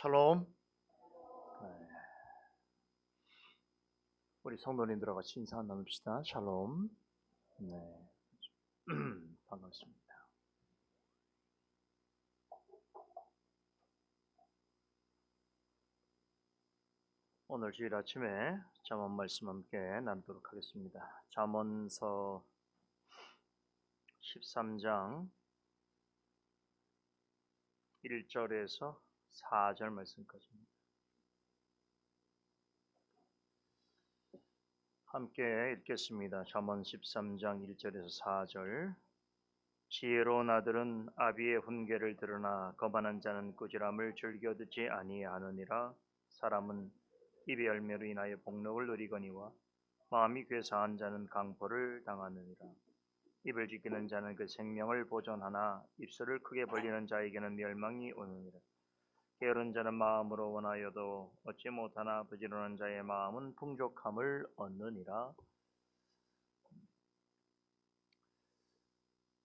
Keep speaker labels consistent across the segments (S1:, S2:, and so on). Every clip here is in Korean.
S1: 샬롬. 네. 우리 성도님들과 같이 인사 나눕시다. 샬롬. 네. 반갑습니다. 오늘 주일 아침에 잠언 말씀 함께 나누도록 하겠습니다. 잠언서 13장 1절에서 4절 말씀까지입니다. 함께 읽겠습니다. 잠언 13장 1절에서 4절. 지혜로운 아들은 아비의 훈계를 들으나 거만한 자는 꾸지람을 즐겨 듣지 아니하느니라. 사람은 입의 열매로 인하여 복록을 누리거니와 마음이 괴사한 자는 강포를 당하느니라. 입을 지키는 자는 그 생명을 보존하나 입술을 크게 벌리는 자에게는 멸망이 오느니라. 게으른 자는 마음으로 원하여도 얻지 못하나 부지런한 자의 마음은 풍족함을 얻느니라.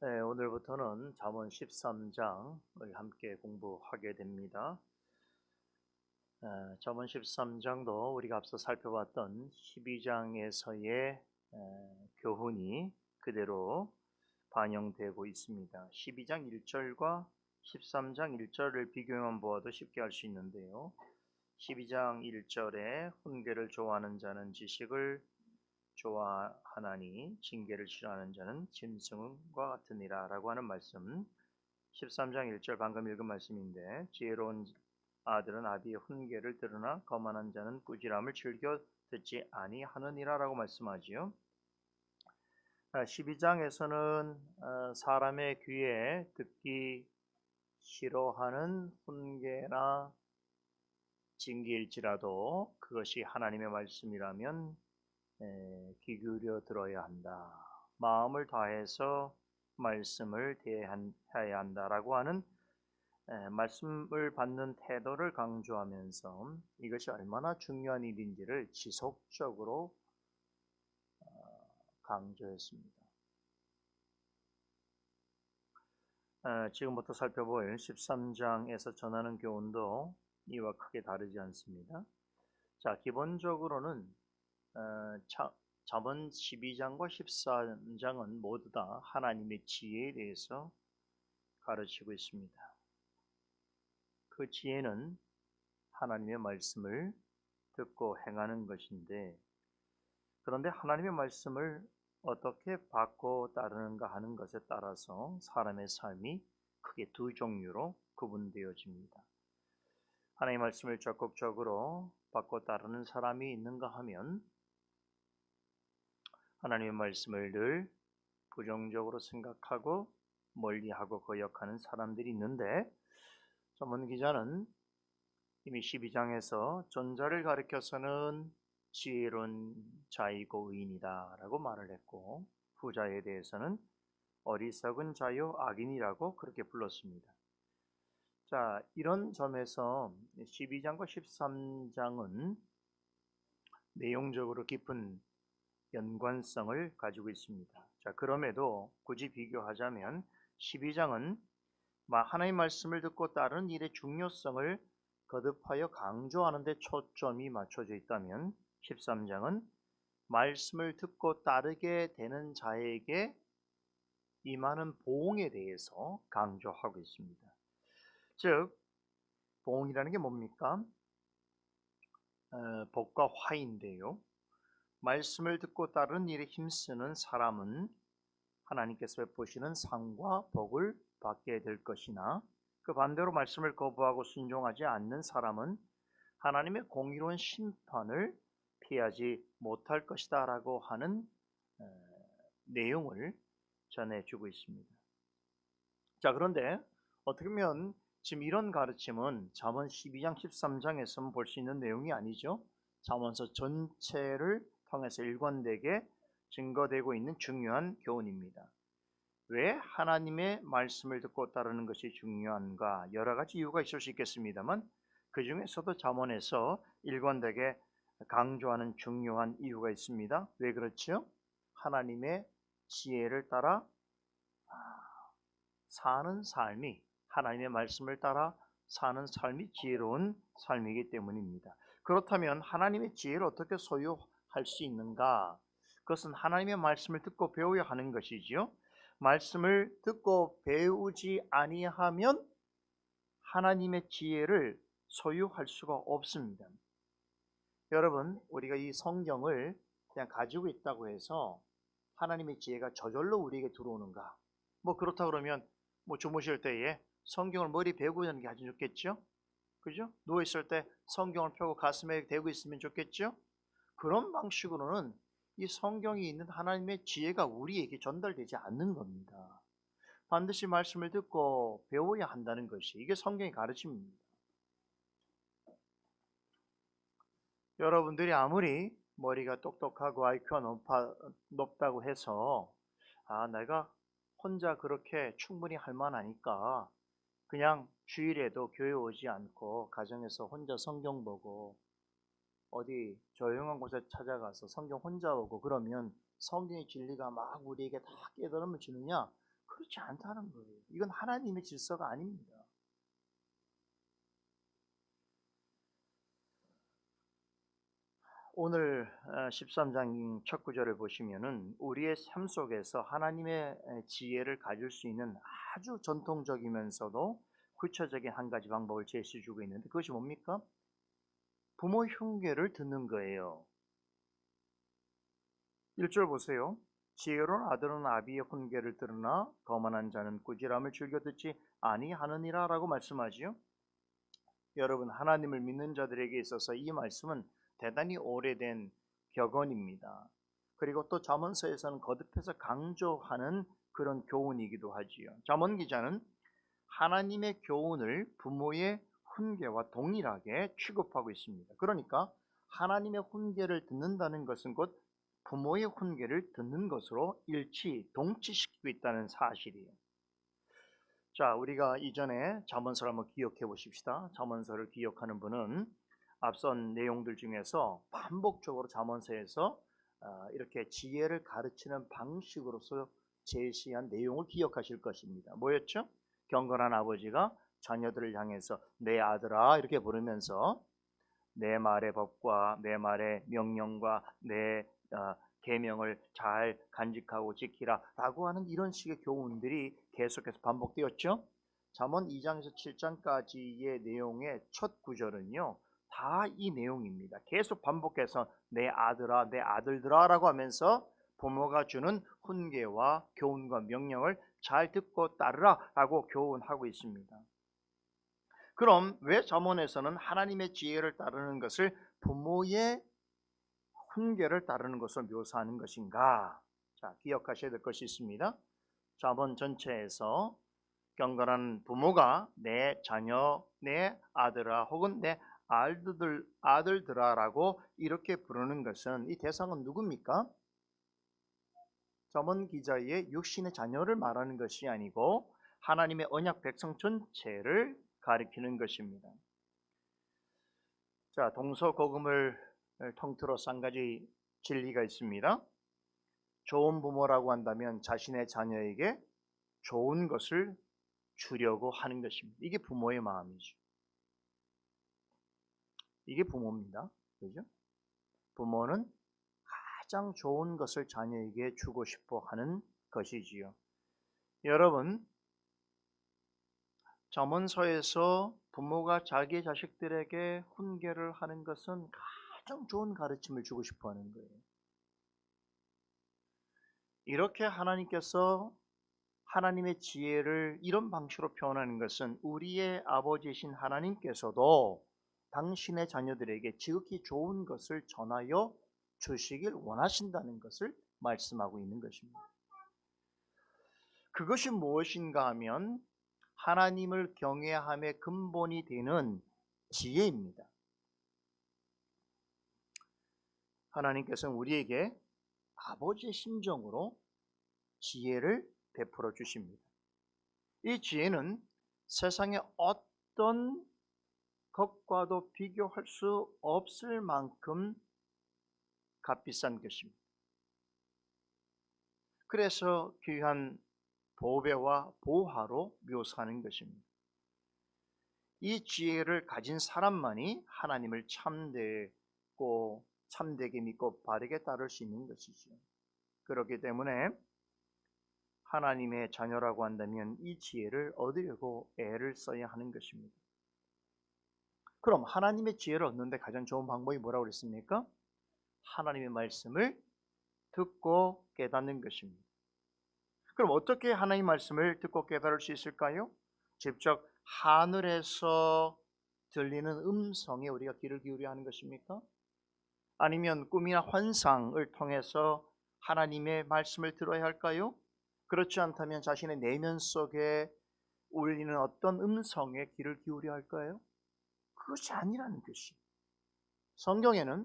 S1: 네, 오늘부터는 잠언 13장을 함께 공부하게 됩니다. 잠언 13장도 우리가 앞서 살펴봤던 12장에서의 교훈이 그대로 반영되고 있습니다. 12장 1절과 13장 1절을 비교만 보아도 쉽게 알 수 있는데요. 12장 1절에 훈계를 좋아하는 자는 지식을 좋아하나니 징계를 싫어하는 자는 짐승과 같으니라 라고 하는 말씀, 13장 1절 방금 읽은 말씀인데, 지혜로운 아들은 아비의 훈계를 들으나 거만한 자는 꾸지람을 즐겨 듣지 아니하느니라 라고 말씀하지요. 12장에서는 사람의 귀에 듣기 싫어하는 훈계나 징계일지라도 그것이 하나님의 말씀이라면 귀 기울여 들어야 한다. 마음을 다해서 말씀을 대해야 한다라고 하는 말씀을 받는 태도를 강조하면서 이것이 얼마나 중요한 일인지를 지속적으로 강조했습니다. 지금부터 살펴볼 13장에서 전하는 교훈도 이와 크게 다르지 않습니다. 자, 기본적으로는 잠언 12장과 13장은 모두 다 하나님의 지혜에 대해서 가르치고 있습니다. 그 지혜는 하나님의 말씀을 듣고 행하는 것인데, 그런데 하나님의 말씀을 어떻게 받고 따르는가 하는 것에 따라서 사람의 삶이 크게 두 종류로 구분되어집니다. 하나님의 말씀을 적극적으로 받고 따르는 사람이 있는가 하면 하나님의 말씀을 늘 부정적으로 생각하고 멀리하고 거역하는 사람들이 있는데, 전문 기자는 이미 12장에서 전자를 가리켜서는 지혜로운 자이고 의인이다 라고 말을 했고, 후자에 대해서는 어리석은 자요 악인이라고 그렇게 불렀습니다. 자, 이런 점에서 12장과 13장은 내용적으로 깊은 연관성을 가지고 있습니다. 자, 그럼에도 굳이 비교하자면 12장은 하나님의 말씀을 듣고 따르는 일의 중요성을 거듭하여 강조하는 데 초점이 맞춰져 있다면, 13장은 말씀을 듣고 따르게 되는 자에게 임하는 보응에 대해서 강조하고 있습니다. 즉, 보응이라는 게 뭡니까? 복과 화인데요. 말씀을 듣고 따르는 일에 힘쓰는 사람은 하나님께서 베푸시는 상과 복을 받게 될 것이나, 그 반대로 말씀을 거부하고 순종하지 않는 사람은 하나님의 공의로운 심판을 피하지 못할 것이다 라고 하는 내용을 전해주고 있습니다. 자, 그런데 어떻게 보면 지금 이런 가르침은 잠언 12장 13장에서만 볼 수 있는 내용이 아니죠. 잠언서 전체를 통해서 일관되게 증거되고 있는 중요한 교훈입니다. 왜 하나님의 말씀을 듣고 따르는 것이 중요한가? 여러 가지 이유가 있을 수 있겠습니다만, 그 중에서도 잠언에서 일관되게 강조하는 중요한 이유가 있습니다. 왜 그렇죠? 하나님의 지혜를 따라 사는 삶이, 하나님의 말씀을 따라 사는 삶이 지혜로운 삶이기 때문입니다. 그렇다면 하나님의 지혜를 어떻게 소유할 수 있는가? 그것은 하나님의 말씀을 듣고 배워야 하는 것이지요. 말씀을 듣고 배우지 아니하면 하나님의 지혜를 소유할 수가 없습니다. 여러분, 우리가 이 성경을 그냥 가지고 있다고 해서 하나님의 지혜가 저절로 우리에게 들어오는가? 뭐 그렇다 그러면 뭐 주무실 때에 성경을 머리 베고 자는 게 아주 좋겠죠? 그죠? 누워 있을 때 성경을 펴고 가슴에 대고 있으면 좋겠죠? 그런 방식으로는 이 성경이 있는 하나님의 지혜가 우리에게 전달되지 않는 겁니다. 반드시 말씀을 듣고 배워야 한다는 것이 이게 성경의 가르침입니다. 여러분들이 아무리 머리가 똑똑하고 IQ가 높다고 해서 내가 혼자 그렇게 충분히 할 만하니까 그냥 주일에도 교회 오지 않고 가정에서 혼자 성경 보고 어디 조용한 곳에 찾아가서 성경 혼자 보고 그러면 성경의 진리가 막 우리에게 다 깨달음을 주느냐? 그렇지 않다는 거예요. 이건 하나님의 질서가 아닙니다. 오늘 13장 첫 구절을 보시면은 우리의 삶 속에서 하나님의 지혜를 가질 수 있는 아주 전통적이면서도 구체적인 한 가지 방법을 제시해 주고 있는데 그것이 뭡니까? 부모 흉계를 듣는 거예요. 1절 보세요. 지혜로운 아들은 아비의 훈계를 들으나 거만한 자는 꾸지람을 즐겨 듣지 아니하느니라 라고 말씀하지요. 여러분, 하나님을 믿는 자들에게 있어서 이 말씀은 대단히 오래된 격언입니다. 그리고 또 잠언서에서는 거듭해서 강조하는 그런 교훈이기도 하지요. 잠언 기자는 하나님의 교훈을 부모의 훈계와 동일하게 취급하고 있습니다. 그러니까 하나님의 훈계를 듣는다는 것은 곧 부모의 훈계를 듣는 것으로 동치시키고 있다는 사실이에요. 자, 우리가 이전에 잠언서를 한번 기억해 보십시다. 잠언서를 기억하는 분은 앞선 내용들 중에서 반복적으로 잠언서에서 이렇게 지혜를 가르치는 방식으로서 제시한 내용을 기억하실 것입니다. 뭐였죠? 경건한 아버지가 자녀들을 향해서 내 아들아 이렇게 부르면서 내 말의 법과 내 말의 명령과 내 계명을 잘 간직하고 지키라 라고 하는 이런 식의 교훈들이 계속해서 반복되었죠. 잠언 2장에서 7장까지의 내용의 첫 구절은요 다 이 내용입니다. 계속 반복해서 내 아들아 내 아들들아 라고 하면서 부모가 주는 훈계와 교훈과 명령을 잘 듣고 따르라 라고 교훈하고 있습니다. 그럼 왜 잠언에서는 하나님의 지혜를 따르는 것을 부모의 훈계를 따르는 것으로 묘사하는 것인가? 자, 기억하셔야 될 것이 있습니다. 잠언 전체에서 경건한 부모가 내 자녀, 내 아들아 혹은 내 아들들아라고 이렇게 부르는 것은 이 대상은 누굽니까? 잠언 기자의 육신의 자녀를 말하는 것이 아니고 하나님의 언약 백성 전체를 가리키는 것입니다. 자, 동서고금을 통틀어서 한 가지 진리가 있습니다. 좋은 부모라고 한다면 자신의 자녀에게 좋은 것을 주려고 하는 것입니다. 이게 부모의 마음이죠. 이게 부모입니다. 그죠? 부모는 가장 좋은 것을 자녀에게 주고 싶어 하는 것이지요. 여러분, 잠언서에서 부모가 자기 자식들에게 훈계를 하는 것은 가장 좋은 가르침을 주고 싶어 하는 거예요. 이렇게 하나님께서 하나님의 지혜를 이런 방식으로 표현하는 것은 우리의 아버지이신 하나님께서도 당신의 자녀들에게 지극히 좋은 것을 전하여 주시길 원하신다는 것을 말씀하고 있는 것입니다. 그것이 무엇인가 하면 하나님을 경외함의 근본이 되는 지혜입니다. 하나님께서는 우리에게 아버지의 심정으로 지혜를 베풀어 주십니다. 이 지혜는 세상의 어떤 것과도 비교할 수 없을 만큼 값비싼 것입니다. 그래서 귀한 보배와 보화로 묘사하는 것입니다. 이 지혜를 가진 사람만이 하나님을 참되게 믿고 바르게 따를 수 있는 것이죠. 그렇기 때문에 하나님의 자녀라고 한다면 이 지혜를 얻으려고 애를 써야 하는 것입니다. 그럼 하나님의 지혜를 얻는데 가장 좋은 방법이 뭐라고 그랬습니까? 하나님의 말씀을 듣고 깨닫는 것입니다. 그럼 어떻게 하나님의 말씀을 듣고 깨달을 수 있을까요? 직접 하늘에서 들리는 음성에 우리가 귀를 기울여야 하는 것입니까? 아니면 꿈이나 환상을 통해서 하나님의 말씀을 들어야 할까요? 그렇지 않다면 자신의 내면 속에 울리는 어떤 음성에 귀를 기울여야 할까요? 그것이 아니라는 것이. 성경에는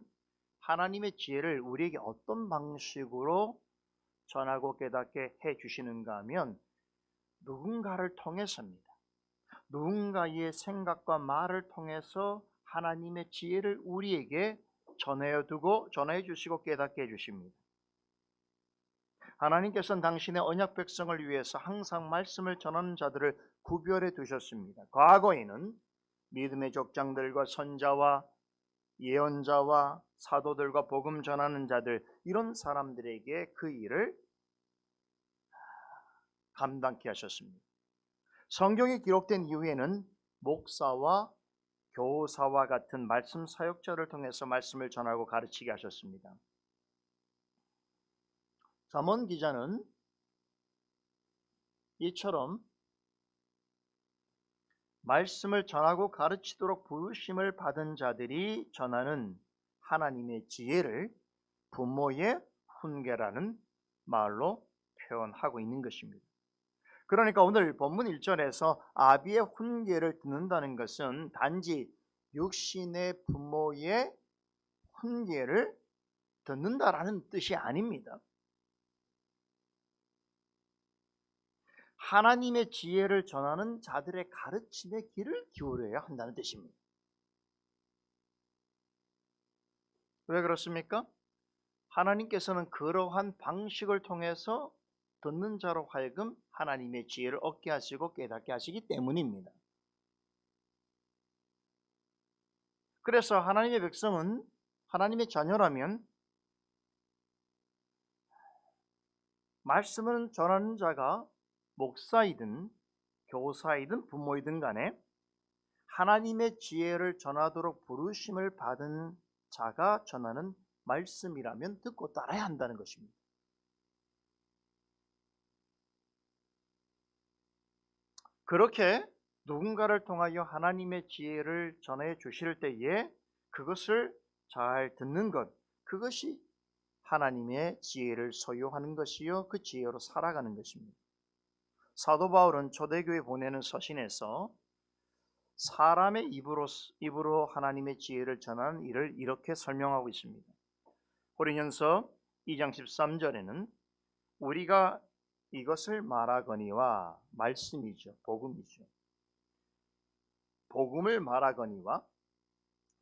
S1: 하나님의 지혜를 우리에게 어떤 방식으로 전하고 깨닫게 해 주시는가 하면 누군가를 통해서입니다. 누군가의 생각과 말을 통해서 하나님의 지혜를 우리에게 전해 주시고 깨닫게 해 주십니다. 하나님께서는 당신의 언약 백성을 위해서 항상 말씀을 전하는 자들을 구별해 두셨습니다. 과거에는 믿음의 족장들과 선자와 예언자와 사도들과 복음 전하는 자들, 이런 사람들에게 그 일을 감당케 하셨습니다. 성경에 기록된 이후에는 목사와 교사와 같은 말씀 사역자를 통해서 말씀을 전하고 가르치게 하셨습니다. 잠언 기자는 이처럼 말씀을 전하고 가르치도록 부르심을 받은 자들이 전하는 하나님의 지혜를 부모의 훈계라는 말로 표현하고 있는 것입니다. 그러니까 오늘 본문 1절에서 아비의 훈계를 듣는다는 것은 단지 육신의 부모의 훈계를 듣는다라는 뜻이 아닙니다. 하나님의 지혜를 전하는 자들의 가르침에 귀를 기울여야 한다는 뜻입니다. 왜 그렇습니까? 하나님께서는 그러한 방식을 통해서 듣는 자로 하여금 하나님의 지혜를 얻게 하시고 깨닫게 하시기 때문입니다. 그래서 하나님의 백성은, 하나님의 자녀라면 말씀을 전하는 자가 목사이든 교사이든 부모이든 간에 하나님의 지혜를 전하도록 부르심을 받은 자가 전하는 말씀이라면 듣고 따라야 한다는 것입니다. 그렇게 누군가를 통하여 하나님의 지혜를 전해 주실 때에 그것을 잘 듣는 것, 그것이 하나님의 지혜를 소유하는 것이요, 그 지혜로 살아가는 것입니다. 사도 바울은 초대교회 보내는 서신에서 사람의 입으로 하나님의 지혜를 전하는 일을 이렇게 설명하고 있습니다. 고린전서 2장 13절에는 우리가 이것을 말하거니와, 말씀이죠, 복음이죠. 복음을 말하거니와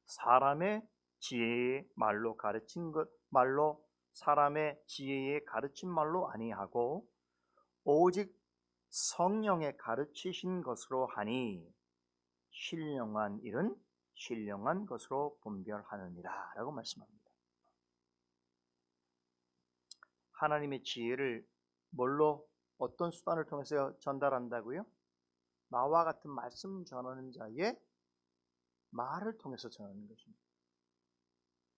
S1: 사람의 지혜의 말로 가르친 것, 말로 사람의 지혜의 가르친 말로 아니하고 오직 성령의 가르치신 것으로 하니 신령한 일은 신령한 것으로 분별하느니라 라고 말씀합니다. 하나님의 지혜를 뭘로, 어떤 수단을 통해서 전달한다고요? 나와 같은 말씀 전하는 자의 말을 통해서 전하는 것입니다.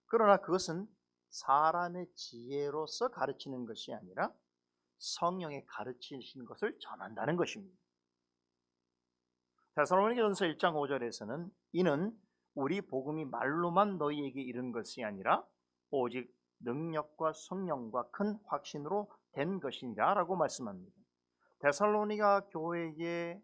S1: 그러나 그것은 사람의 지혜로서 가르치는 것이 아니라 성령의 가르치신 것을 전한다는 것입니다. 데살로니가전서 1장 5절에서는 이는 우리 복음이 말로만 너희에게 이른 것이 아니라 오직 능력과 성령과 큰 확신으로 된 것이니라 라고 말씀합니다. 데살로니가 교회에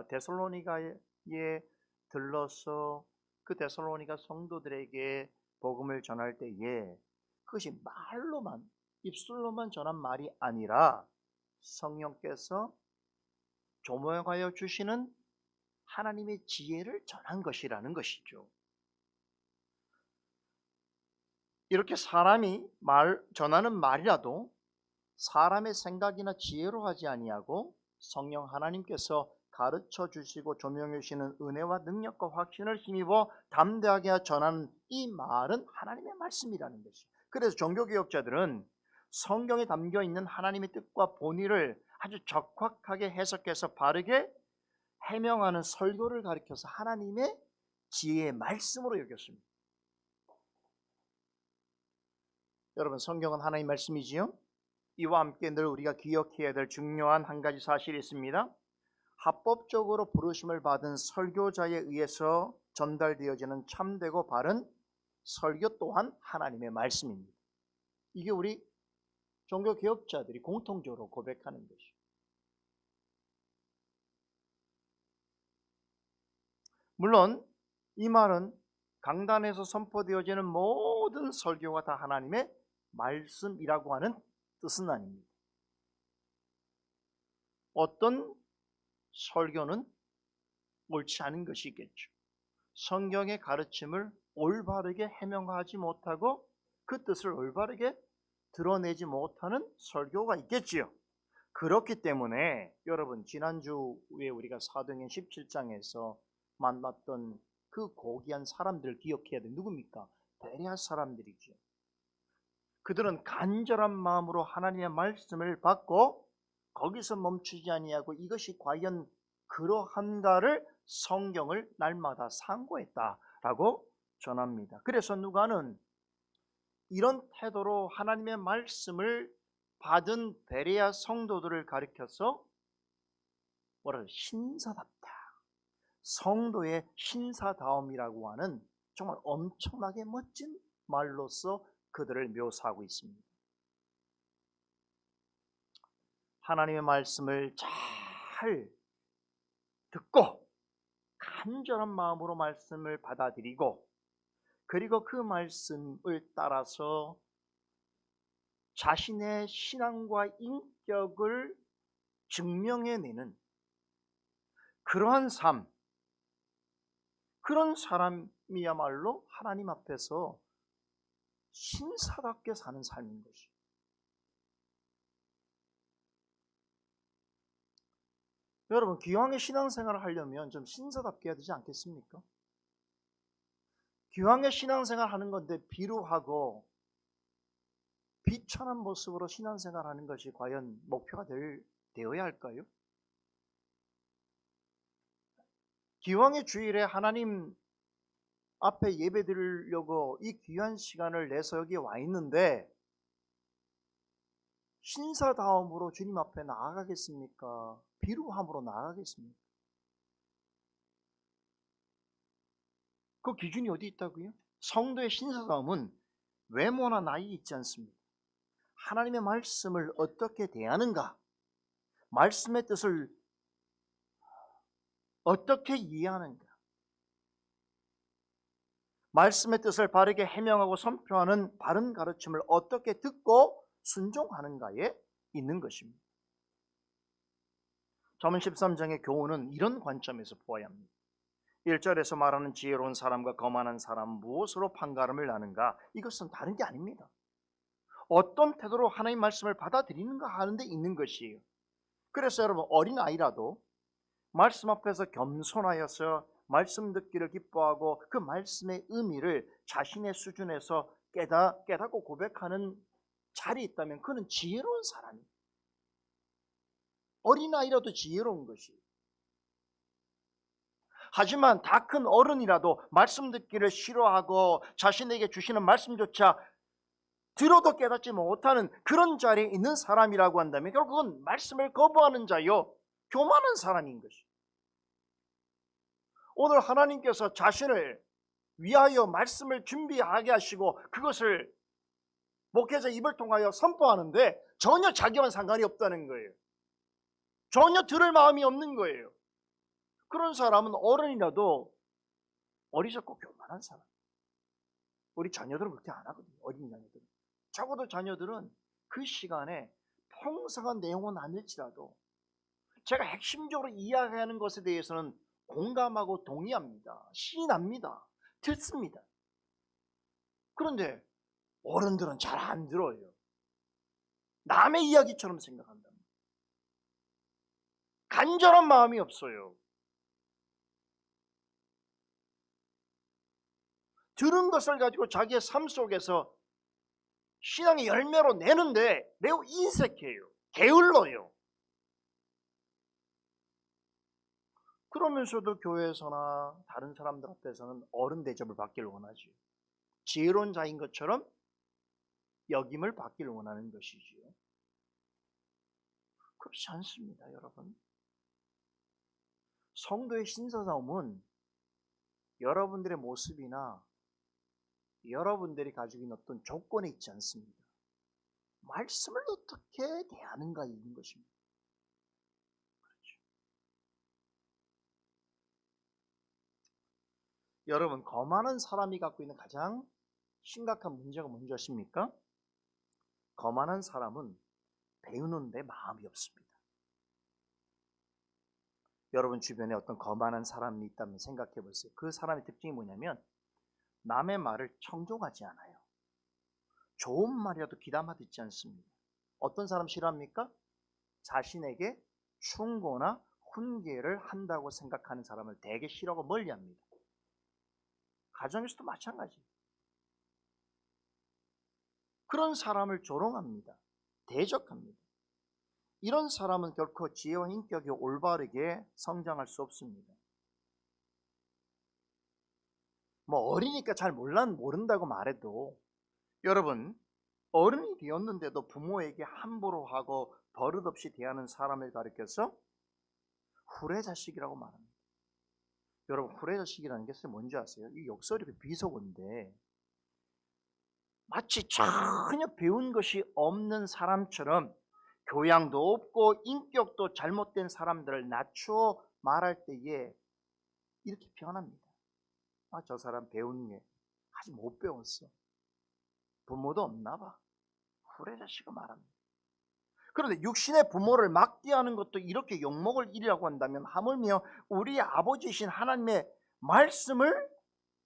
S1: 데살로니가에 들러서 그 데살로니가 성도들에게 복음을 전할 때에 그것이 말로만, 입술로만 전한 말이 아니라 성령께서 조명하여 주시는 하나님의 지혜를 전한 것이라는 것이죠. 이렇게 사람이 전하는 말이라도 사람의 생각이나 지혜로 하지 아니하고 성령 하나님께서 가르쳐 주시고 조명해 주시는 은혜와 능력과 확신을 힘입어 담대하게 전하는 이 말은 하나님의 말씀이라는 것이죠. 그래서 종교개혁자들은 성경에 담겨 있는 하나님의 뜻과 본의를 아주 적확하게 해석해서 바르게 해명하는 설교를 가리켜서 하나님의 지혜의 말씀으로 여겼습니다. 여러분, 성경은 하나님의 말씀이지요. 이와 함께 늘 우리가 기억해야 될 중요한 한 가지 사실이 있습니다. 합법적으로 부르심을 받은 설교자에 의해서 전달되어지는 참되고 바른 설교 또한 하나님의 말씀입니다. 이게 우리 종교개혁자들이 공통적으로 고백하는 것이죠. 물론 이 말은 강단에서 선포되어지는 모든 설교가 다 하나님의 말씀이라고 하는 뜻은 아닙니다. 어떤 설교는 옳지 않은 것이 있겠죠. 성경의 가르침을 올바르게 해명하지 못하고 그 뜻을 올바르게 드러내지 못하는 설교가 있겠지요. 그렇기 때문에 여러분, 지난주에 우리가 사도행전 17장에서 만났던 그 고귀한 사람들을 기억해야 돼. 누굽니까? 베레아 사람들이죠. 그들은 간절한 마음으로 하나님의 말씀을 받고 거기서 멈추지 아니하고 이것이 과연 그러한가를 성경을 날마다 상고했다라고 전합니다. 그래서 누가는 이런 태도로 하나님의 말씀을 받은 베레아 성도들을 가리켜서 뭐라 신사답다, 성도의 신사다움이라고 하는 정말 엄청나게 멋진 말로서 그들을 묘사하고 있습니다. 하나님의 말씀을 잘 듣고 간절한 마음으로 말씀을 받아들이고 그리고 그 말씀을 따라서 자신의 신앙과 인격을 증명해내는 그러한 삶, 그런 사람이야말로 하나님 앞에서 신사답게 사는 삶인 것이죠. 여러분, 기왕의 신앙생활을 하려면 좀 신사답게 해야 되지 않겠습니까? 기왕의 신앙생활 하는 건데 비루하고 비천한 모습으로 신앙생활 하는 것이 과연 목표가 되어야 할까요? 기왕의 주일에 하나님 앞에 예배 드리려고 이 귀한 시간을 내서 여기에 와 있는데 신사다움으로 주님 앞에 나아가겠습니까? 비루함으로 나아가겠습니까? 그 기준이 어디 있다고요? 성도의 신사다움은 외모나 나이 있지 않습니다. 하나님의 말씀을 어떻게 대하는가, 말씀의 뜻을 어떻게 이해하는가, 말씀의 뜻을 바르게 해명하고 선포하는 바른 가르침을 어떻게 듣고 순종하는가에 있는 것입니다. 잠언 13장의 교훈은 이런 관점에서 보아야 합니다. 1절에서 말하는 지혜로운 사람과 거만한 사람 무엇으로 판가름을 나는가? 이것은 다른 게 아닙니다. 어떤 태도로 하나님 말씀을 받아들이는가 하는 데 있는 것이에요. 그래서 여러분, 어린아이라도 말씀 앞에서 겸손하여서 말씀 듣기를 기뻐하고 그 말씀의 의미를 자신의 수준에서 깨닫고 고백하는 자리에 있다면 그는 지혜로운 사람이에요. 어린아이라도 지혜로운 것이에요. 하지만 다 큰 어른이라도 말씀 듣기를 싫어하고 자신에게 주시는 말씀조차 들어도 깨닫지 못하는 그런 자리에 있는 사람이라고 한다면 결국은 말씀을 거부하는 자요, 교만한 사람인 것이죠. 오늘 하나님께서 자신을 위하여 말씀을 준비하게 하시고 그것을 목회자 입을 통하여 선포하는데 전혀 자기와는 상관이 없다는 거예요. 전혀 들을 마음이 없는 거예요. 그런 사람은 어른이라도 어리석고 교만한 사람. 우리 자녀들은 그렇게 안 하거든요. 어린 자녀들은. 적어도 자녀들은 그 시간에 풍성한 내용은 아닐지라도 제가 핵심적으로 이야기하는 것에 대해서는 공감하고 동의합니다. 시인합니다. 듣습니다. 그런데 어른들은 잘 안 들어요. 남의 이야기처럼 생각한다. 간절한 마음이 없어요. 들은 것을 가지고 자기의 삶 속에서 신앙의 열매로 내는데 매우 인색해요. 게을러요. 그러면서도 교회에서나 다른 사람들 앞에서는 어른 대접을 받기를 원하지요. 지혜로운 자인 것처럼 여김을 받기를 원하는 것이지요. 그렇지 않습니다, 여러분. 성도의 신사다움은 여러분들의 모습이나 여러분들이 가지고 있는 어떤 조건에 있지 않습니다. 말씀을 어떻게 대하는가 있는 것입니다. 그렇죠. 여러분, 거만한 사람이 갖고 있는 가장 심각한 문제가 뭔지 아십니까? 거만한 사람은 배우는데 마음이 없습니다. 여러분 주변에 어떤 거만한 사람이 있다면 생각해 보세요. 그 사람의 특징이 뭐냐면 남의 말을 청종하지 않아요. 좋은 말이라도 귀담아 듣지 않습니다. 어떤 사람 싫어합니까? 자신에게 충고나 훈계를 한다고 생각하는 사람을 되게 싫어하고 멀리합니다. 가정에서도 마찬가지. 그런 사람을 조롱합니다. 대적합니다. 이런 사람은 결코 지혜와 인격이 올바르게 성장할 수 없습니다. 뭐 어리니까 잘 모른다고 말해도 여러분 어른이 되었는데도 부모에게 함부로 하고 버릇없이 대하는 사람을 가리켜서 후레자식이라고 말합니다. 여러분 후레자식이라는 게 뭔지 아세요? 이 욕설이 비속어인데 마치 전혀 배운 것이 없는 사람처럼 교양도 없고 인격도 잘못된 사람들을 낮추어 말할 때에 이렇게 표현합니다. 아, 저 사람 배운 게 아직 못 배웠어. 부모도 없나 봐. 후레자식을 말합니다. 그런데 육신의 부모를 막대하는 것도 이렇게 욕먹을 일이라고 한다면 하물며 우리 아버지이신 하나님의 말씀을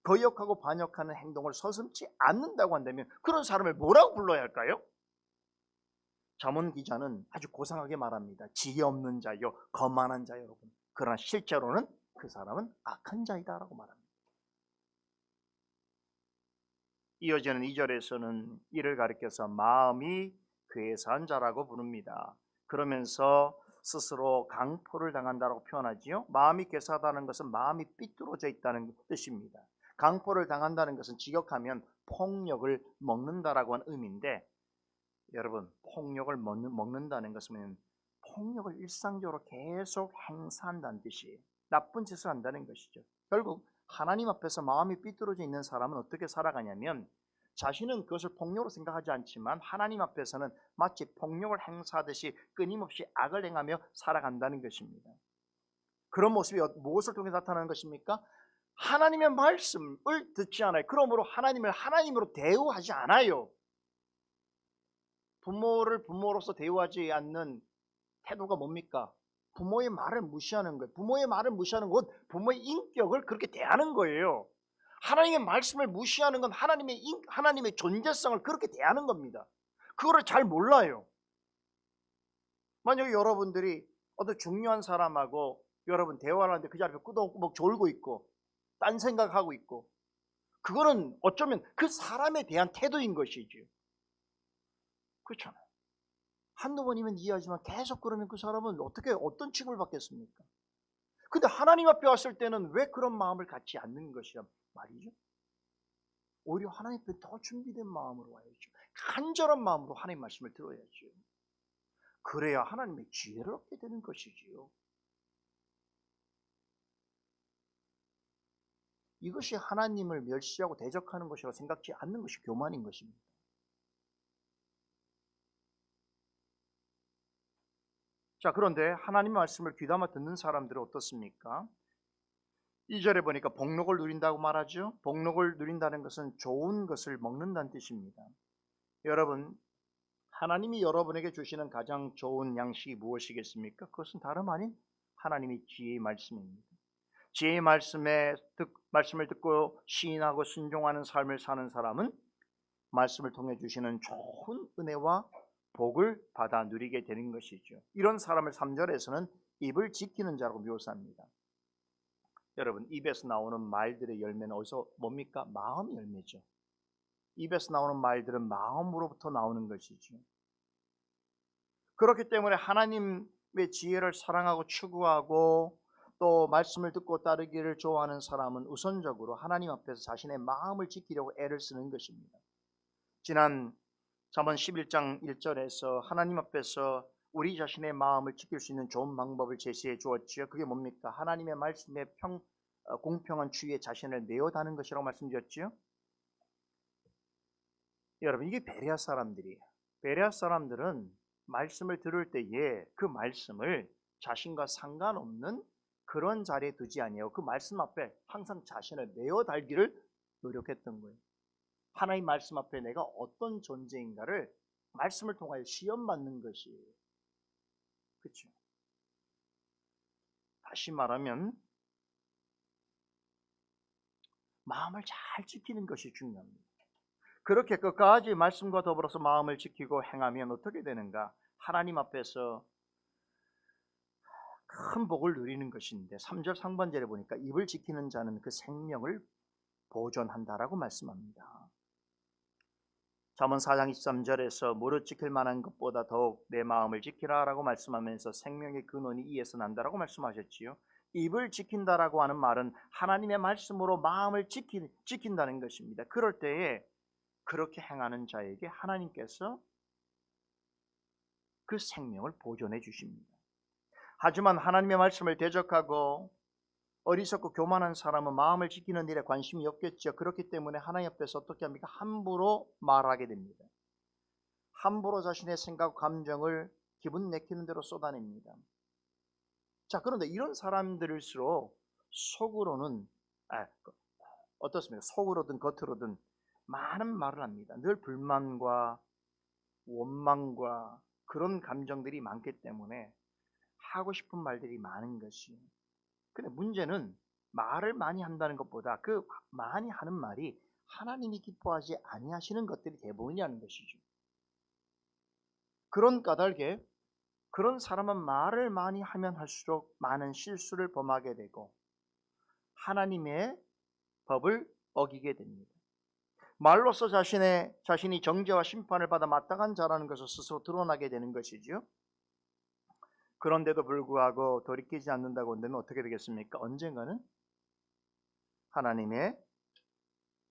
S1: 거역하고 반역하는 행동을 서슴지 않는다고 한다면 그런 사람을 뭐라고 불러야 할까요? 잠언 기자는 아주 고상하게 말합니다. 지혜 없는 자요, 거만한 자 여러분. 그러나 실제로는 그 사람은 악한 자이다라고 말합니다. 이어지는 2절에서는 이를 가리켜서 마음이 괴사한 자라고 부릅니다. 그러면서 스스로 강포를 당한다라고 표현하지요. 마음이 괴사하다는 것은 마음이 삐뚤어져 있다는 뜻입니다. 강포를 당한다는 것은 직역하면 폭력을 먹는다라고 하는 의미인데 여러분 폭력을 먹는다는 것은 폭력을 일상적으로 계속 행사한다는 뜻이에요. 나쁜 짓을 한다는 것이죠. 결국 하나님 앞에서 마음이 삐뚤어져 있는 사람은 어떻게 살아가냐면 자신은 그것을 폭력으로 생각하지 않지만 하나님 앞에서는 마치 폭력을 행사하듯이 끊임없이 악을 행하며 살아간다는 것입니다. 그런 모습이 무엇을 통해 나타나는 것입니까? 하나님의 말씀을 듣지 않아요. 그러므로 하나님을 하나님으로 대우하지 않아요. 부모를 부모로서 대우하지 않는 태도가 뭡니까? 부모의 말을 무시하는 거예요. 부모의 말을 무시하는 건 부모의 인격을 그렇게 대하는 거예요. 하나님의 말씀을 무시하는 건 하나님의 존재성을 그렇게 대하는 겁니다. 그거를 잘 몰라요. 만약에 여러분들이 어떤 중요한 사람하고 여러분 대화를 하는데 그 자리에 끄덕끄덕 졸고 있고 딴 생각하고 있고 그거는 어쩌면 그 사람에 대한 태도인 것이지. 그렇잖아요. 한두 번이면 이해하지만 계속 그러면 그 사람은 어떤 취급을 받겠습니까? 근데 하나님 앞에 왔을 때는 왜 그런 마음을 갖지 않는 것이란 말이죠? 오히려 하나님 앞에 더 준비된 마음으로 와야죠. 간절한 마음으로 하나님 말씀을 들어야죠. 그래야 하나님의 지혜를 얻게 되는 것이지요. 이것이 하나님을 멸시하고 대적하는 것이라고 생각지 않는 것이 교만인 것입니다. 자, 그런데 하나님 말씀을 귀담아 듣는 사람들은 어떻습니까? 2절에 보니까 복록을 누린다고 말하죠. 복록을 누린다는 것은 좋은 것을 먹는다는 뜻입니다. 여러분, 하나님이 여러분에게 주시는 가장 좋은 양식이 무엇이겠습니까? 그것은 다름 아닌 하나님의 지혜의 말씀입니다. 지혜의 말씀을 듣고 시인하고 순종하는 삶을 사는 사람은 말씀을 통해 주시는 좋은 은혜와 복을 받아 누리게 되는 것이죠. 이런 사람을 3절에서는 입을 지키는 자라고 묘사합니다. 여러분, 입에서 나오는 말들의 열매는 어디서 뭡니까? 마음 열매죠. 입에서 나오는 말들은 마음으로부터 나오는 것이죠. 그렇기 때문에 하나님의 지혜를 사랑하고 추구하고 또 말씀을 듣고 따르기를 좋아하는 사람은 우선적으로 하나님 앞에서 자신의 마음을 지키려고 애를 쓰는 것입니다. 지난 잠언 11장 1절에서 하나님 앞에서 우리 자신의 마음을 지킬 수 있는 좋은 방법을 제시해 주었지요. 그게 뭡니까? 하나님의 말씀에 공평한 주위에 자신을 내어다는 것이라고 말씀드렸지요. 여러분, 이게 베레아 사람들이에요. 베레아 사람들은 말씀을 들을 때에 그 말씀을 자신과 상관없는 그런 자리에 두지 아니에요. 그 말씀 앞에 항상 자신을 내어 달기를 노력했던 거예요. 하나님 말씀 앞에 내가 어떤 존재인가를 말씀을 통하여 시험받는 것이에요. 그렇죠? 다시 말하면 마음을 잘 지키는 것이 중요합니다. 그렇게 끝까지 말씀과 더불어서 마음을 지키고 행하면 어떻게 되는가? 하나님 앞에서 큰 복을 누리는 것인데 3절 상반절에 보니까 입을 지키는 자는 그 생명을 보존한다라고 말씀합니다. 잠언 4장 23절에서 무릇 지킬 만한 것보다 더욱 내 마음을 지키라라고 말씀하면서 생명의 근원이 이에서 난다라고 말씀하셨지요. 입을 지킨다라고 하는 말은 하나님의 말씀으로 마음을 지킨다는 것입니다. 그럴 때에 그렇게 행하는 자에게 하나님께서 그 생명을 보존해 주십니다. 하지만 하나님의 말씀을 대적하고 어리석고 교만한 사람은 마음을 지키는 일에 관심이 없겠죠. 그렇기 때문에 하나님 앞에서 어떻게 합니까? 함부로 말하게 됩니다. 함부로 자신의 생각, 감정을 기분 내키는 대로 쏟아냅니다. 자, 그런데 이런 사람들일수록 속으로는 어떻습니까? 속으로든 겉으로든 많은 말을 합니다. 늘 불만과 원망과 그런 감정들이 많기 때문에 하고 싶은 말들이 많은 것이에요. 근데 문제는 말을 많이 한다는 것보다 그 많이 하는 말이 하나님이 기뻐하지 아니하시는 것들이 대부분이라는 것이죠. 그런 까닭에 그런 사람은 말을 많이 하면 할수록 많은 실수를 범하게 되고 하나님의 법을 어기게 됩니다. 말로써 자신이 정죄와 심판을 받아 마땅한 자라는 것을 스스로 드러나게 되는 것이죠. 그런데도 불구하고 돌이키지 않는다고 한다면 어떻게 되겠습니까? 언젠가는 하나님의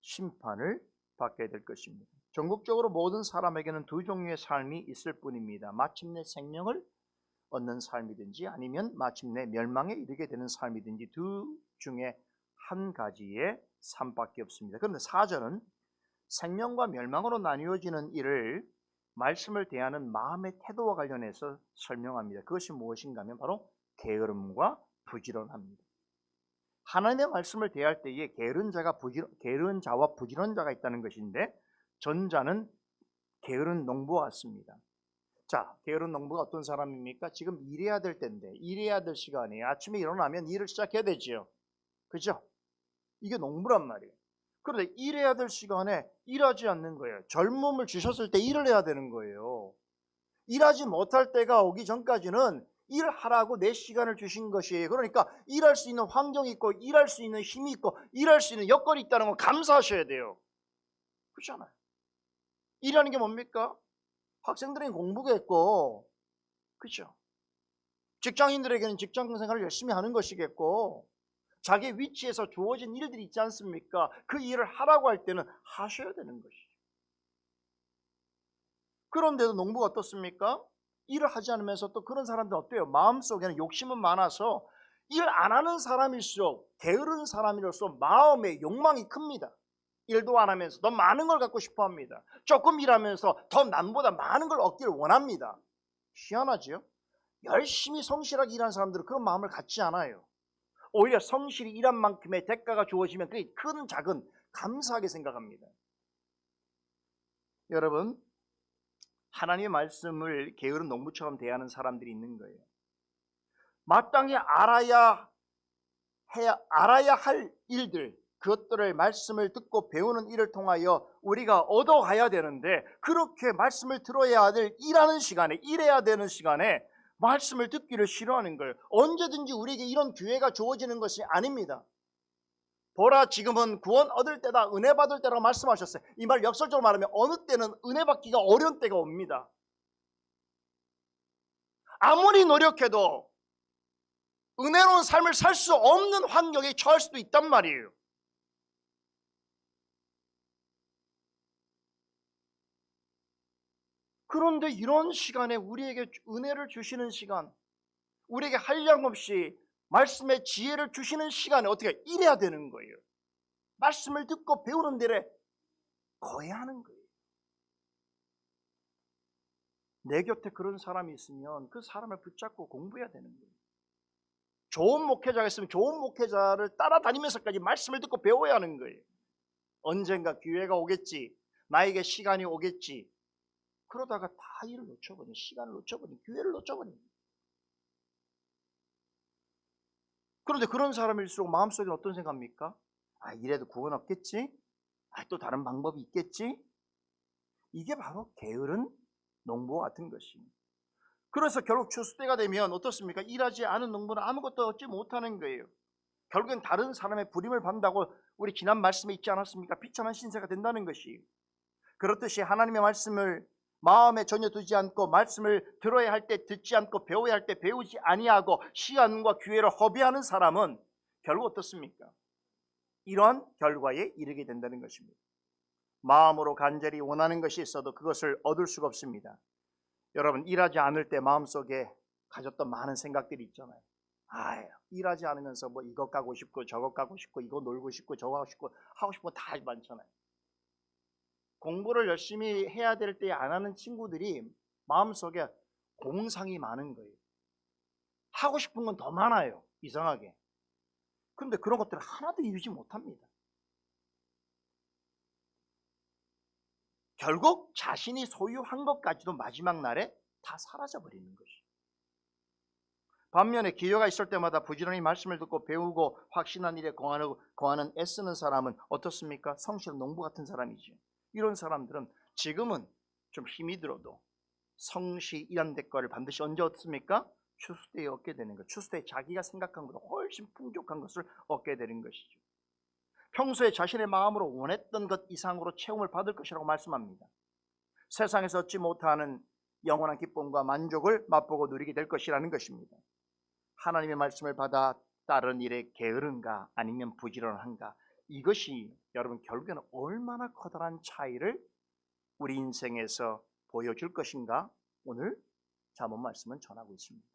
S1: 심판을 받게 될 것입니다. 전국적으로 모든 사람에게는 두 종류의 삶이 있을 뿐입니다. 마침내 생명을 얻는 삶이든지 아니면 마침내 멸망에 이르게 되는 삶이든지 두 중에 한 가지의 삶밖에 없습니다. 그런데 4절은 생명과 멸망으로 나뉘어지는 일을 말씀을 대하는 마음의 태도와 관련해서 설명합니다. 그것이 무엇인가 하면 바로 게으름과 부지런합니다. 하나님의 말씀을 대할 때에 게으른 자와 부지런한 자가 있다는 것인데 전자는 게으른 농부와 같습니다. 자, 게으른 농부가 어떤 사람입니까? 지금 일해야 될 때인데 일해야 될 시간이에요. 아침에 일어나면 일을 시작해야 되죠. 그죠? 이게 농부란 말이에요. 그런데 일해야 될 시간에 일하지 않는 거예요. 젊음을 주셨을 때 일을 해야 되는 거예요. 일하지 못할 때가 오기 전까지는 일하라고 내 시간을 주신 것이에요. 그러니까 일할 수 있는 환경이 있고 일할 수 있는 힘이 있고 일할 수 있는 여건이 있다는 걸 감사하셔야 돼요. 그렇잖아요. 일하는 게 뭡니까? 학생들에게는 공부가 있고, 그렇죠? 직장인들에게는 직장 생활을 열심히 하는 것이겠고, 자기 위치에서 주어진 일들이 있지 않습니까? 그 일을 하라고 할 때는 하셔야 되는 것이죠. 그런데도 농부가 어떻습니까? 일을 하지 않으면서 또 그런 사람들 어때요? 마음속에는 욕심은 많아서 일 안 하는 사람일수록 게으른 사람일수록 마음의 욕망이 큽니다. 일도 안 하면서 더 많은 걸 갖고 싶어 합니다. 조금 일하면서 더 남보다 많은 걸 얻기를 원합니다. 희한하죠? 열심히 성실하게 일하는 사람들은 그런 마음을 갖지 않아요. 오히려 성실히 일한 만큼의 대가가 주어지면 그게 큰 작은 감사하게 생각합니다. 여러분, 하나님의 말씀을 게으른 농부처럼 대하는 사람들이 있는 거예요. 마땅히 알아야 할 일들, 그것들을 말씀을 듣고 배우는 일을 통하여 우리가 얻어가야 되는데 그렇게 말씀을 들어야 될 일하는 시간에 일해야 되는 시간에 말씀을 듣기를 싫어하는 거예요. 언제든지 우리에게 이런 기회가 주어지는 것이 아닙니다. 보라, 지금은 구원 얻을 때다, 은혜 받을 때라고 말씀하셨어요. 이 말 역설적으로 말하면 어느 때는 은혜 받기가 어려운 때가 옵니다. 아무리 노력해도 은혜로운 삶을 살 수 없는 환경에 처할 수도 있단 말이에요. 그런데 이런 시간에 우리에게 은혜를 주시는 시간, 우리에게 한량없이 말씀의 지혜를 주시는 시간에 어떻게 이래야 되는 거예요. 말씀을 듣고 배우는 데에 거해야 하는 거예요. 내 곁에 그런 사람이 있으면 그 사람을 붙잡고 공부해야 되는 거예요. 좋은 목회자가 있으면 좋은 목회자를 따라다니면서까지 말씀을 듣고 배워야 하는 거예요. 언젠가 기회가 오겠지, 나에게 시간이 오겠지, 그러다가 다 일을 놓쳐버린, 시간을 놓쳐버린, 기회를 놓쳐버린. 그런데 그런 사람일수록 마음속에 어떤 생각입니까? 아, 이래도 구원 없겠지? 아, 또 다른 방법이 있겠지? 이게 바로 게으른 농부와 같은 것입니다. 그래서 결국 추수 때가 되면 어떻습니까? 일하지 않은 농부는 아무것도 얻지 못하는 거예요. 결국엔 다른 사람의 부림을 받는다고 우리 지난 말씀에 있지 않았습니까? 비참한 신세가 된다는 것이. 그렇듯이 하나님의 말씀을 마음에 전혀 두지 않고 말씀을 들어야 할 때 듣지 않고 배워야 할 때 배우지 아니하고 시간과 기회를 허비하는 사람은 결국 어떻습니까? 이러한 결과에 이르게 된다는 것입니다. 마음으로 간절히 원하는 것이 있어도 그것을 얻을 수가 없습니다. 여러분, 일하지 않을 때 마음속에 가졌던 많은 생각들이 있잖아요. 아, 일하지 않으면서 뭐 이것 가고 싶고 저것 가고 싶고 이거 놀고 싶고 저거 하고 싶고 다 많잖아요. 공부를 열심히 해야 될 때 안 하는 친구들이 마음속에 공상이 많은 거예요. 하고 싶은 건 더 많아요. 이상하게. 그런데 그런 것들을 하나도 이루지 못합니다. 결국 자신이 소유한 것까지도 마지막 날에 다 사라져버리는 것이죠. 반면에 기회가 있을 때마다 부지런히 말씀을 듣고 배우고 확신한 일에 거하는 애쓰는 사람은 어떻습니까? 성실한 농부 같은 사람이죠. 이런 사람들은 지금은 좀 힘이 들어도 성실한 대가를 반드시 언제 얻습니까? 추수 때에 얻게 되는 것. 추수 때에 자기가 생각한 것보다 훨씬 풍족한 것을 얻게 되는 것이죠. 평소에 자신의 마음으로 원했던 것 이상으로 체험을 받을 것이라고 말씀합니다. 세상에서 얻지 못하는 영원한 기쁨과 만족을 맛보고 누리게 될 것이라는 것입니다. 하나님의 말씀을 받아 따른 일에 게으른가 아니면 부지런한가, 이것이 여러분 결국에는 얼마나 커다란 차이를 우리 인생에서 보여줄 것인가, 오늘 잠언 말씀은 전하고 있습니다.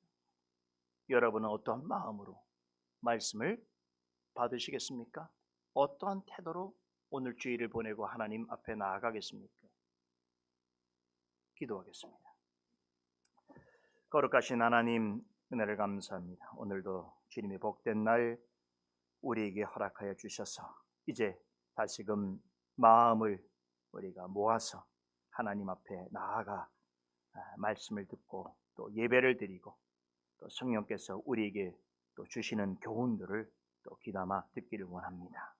S1: 여러분은 어떠한 마음으로 말씀을 받으시겠습니까? 어떠한 태도로 오늘 주일을 보내고 하나님 앞에 나아가겠습니까? 기도하겠습니다. 거룩하신 하나님, 은혜를 감사합니다. 오늘도 주님의 복된 날 우리에게 허락하여 주셔서 이제 다시금 마음을 우리가 모아서 하나님 앞에 나아가 말씀을 듣고 또 예배를 드리고 또 성령께서 우리에게 또 주시는 교훈들을 또 귀담아 듣기를 원합니다.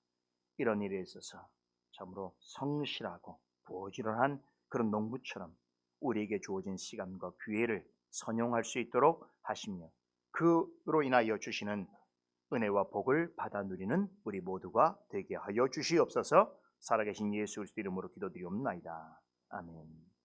S1: 이런 일에 있어서 참으로 성실하고 부지런한 그런 농부처럼 우리에게 주어진 시간과 기회를 선용할 수 있도록 하시며, 그로 인하여 주시는 은혜와 복을 받아 누리는 우리 모두가 되게 하여 주시옵소서. 살아계신 예수 그리스도 이름으로 기도드리옵나이다. 아멘.